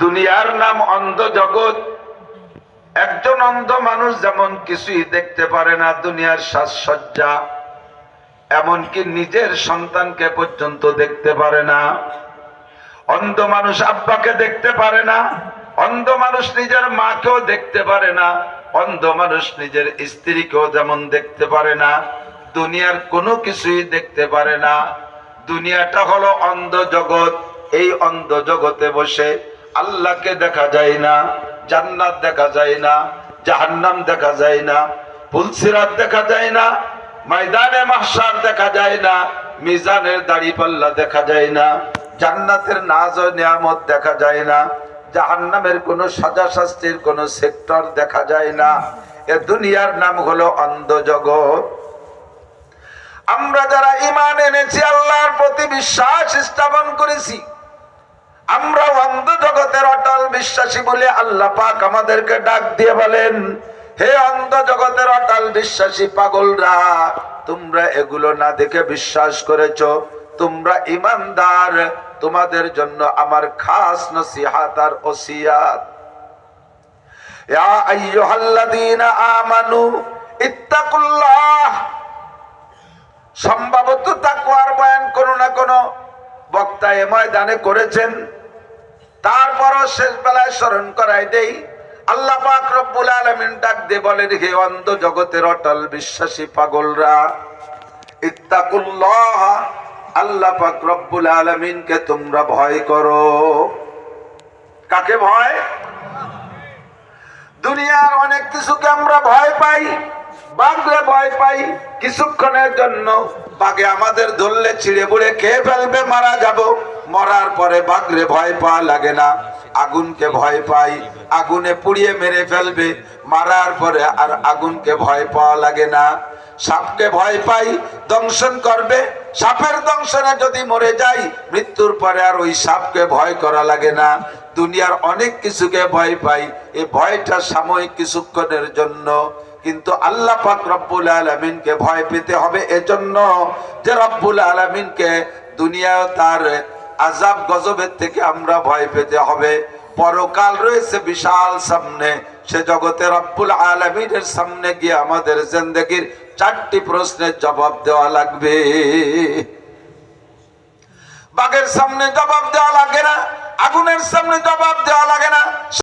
দুনিয়ার নাম অন্ধ জগৎ। একজন অন্ধ মানুষ যেমন কিছুই দেখতে পারে না, দুনিয়ার সাজসজ্জা, এমনকি নিজের সন্তানকে পর্যন্ত দেখতে পারে না। অন্ধ মানুষ আব্বাকে দেখতে পারে না, অন্ধ মানুষ নিজের মাকেও দেখতে পারে না, অন্ধ মানুষ নিজের স্ত্রীকেও যেমন দেখতে পারে না, দুনিয়ার কোনো কিছুই দেখতে পারে না। দুনিয়াটা হলো অন্ধ জগৎ। এই অন্ধ জগতে বসে আল্লাহকে দেখা যায় না, জান্নাত দেখা যায় না, জাহান্নাম দেখা যায় না, পুলসিরাত দেখা যায় না, ময়দানে মাহশার দেখা যায় না, মিজানের দাড়িপাল্লা দেখা যায় না, জান্নাতের নাজ ও নিয়ামত দেখা যায় না, জাহান্নামের কোনো সাজা শাস্তির কোনো সেক্টর দেখা যায় না। এ দুনিয়ার নাম হলো অন্ধ জগৎ। আমরা যারা ঈমান এনেছি, আল্লাহর প্রতি বিশ্বাস স্থাপন করেছি, আমরা অন্ধ জগতের অটল বিশ্বাসী বলে আল্লাহ পাক আমাদেরকে ডাক দিয়ে বলেন, হে অন্ধ জগতের অটল বিশ্বাসী পাগলরা, তোমরা এগুলো না দেখে বিশ্বাস করেছো, তোমরা ঈমানদার, তোমাদের জন্য আমার খাস নসিহত আর ওসিয়াত। ইয়া আইয়ুহাল্লাযীনা আমানু ইত্তাকুল্লাহ। সম্ভবত তাকওয়ার বয়ান কোনো না কোনো বক্তা এ ময়দানে করেছেন, তারপরও শেষ বেলায় স্মরণ করাই দেই, আল্লাহ পাক রব্বুল আলামিন ডাক দিয়ে বলেন, হে অন্ধ জগতের অটল বিশ্বাসী পাগলরা, ইত্তাকুল্লাহ, আল্লাহ পাক রব্বুল আলামিনকে তোমরা ভয় করো। কাকে ভয়? দুনিয়ার অনেক কিছুকে আমরা ভয় পাই, বাঘে ভয় পাই কিছুক্ষণের জন্য, বাঘে আমাদের ধরলে ছিঁড়ে বুড়ে খেয়ে ফেলবে, মারা যাব, মরার পরে বাঘরে ভয় পাওয়া লাগে না। আগুনকে ভয় পাই, আগুনে পুড়িয়ে মেরে ফেলবে, মারার পরে আর আগুনকে ভয় পাওয়া লাগে না। সাপকে ভয় পাই, দংশন করবে, সাপের দংশনে যদি মরে যাই, মৃত্যুর পরে আর ওই সাপকে ভয় করা লাগে না। দুনিয়ার অনেক কিছুকে ভয় পাই, এই ভয়টা সাময়িক কিছুক্ষণের জন্য, কিন্তু আল্লাহ পাক রব্বুল আলামিনকে ভয় পেতে হবে এজন্য যে রব্বুল আলামিনকে দুনিয়ায় তার আযাব গজবের থেকে আমরা ভয় পেতে হবে। পরকাল রয়েছে বিশাল সামনে, সে জগতে রব্বুল আলামিনের সামনে গিয়ে আমাদের জিন্দেগির 4টি প্রশ্নের জবাব দেওয়া লাগবে। বাঘের সামনে জবাব দেওয়া লাগে না, আগুনের সামনে জবাব দেওয়া লাগে না।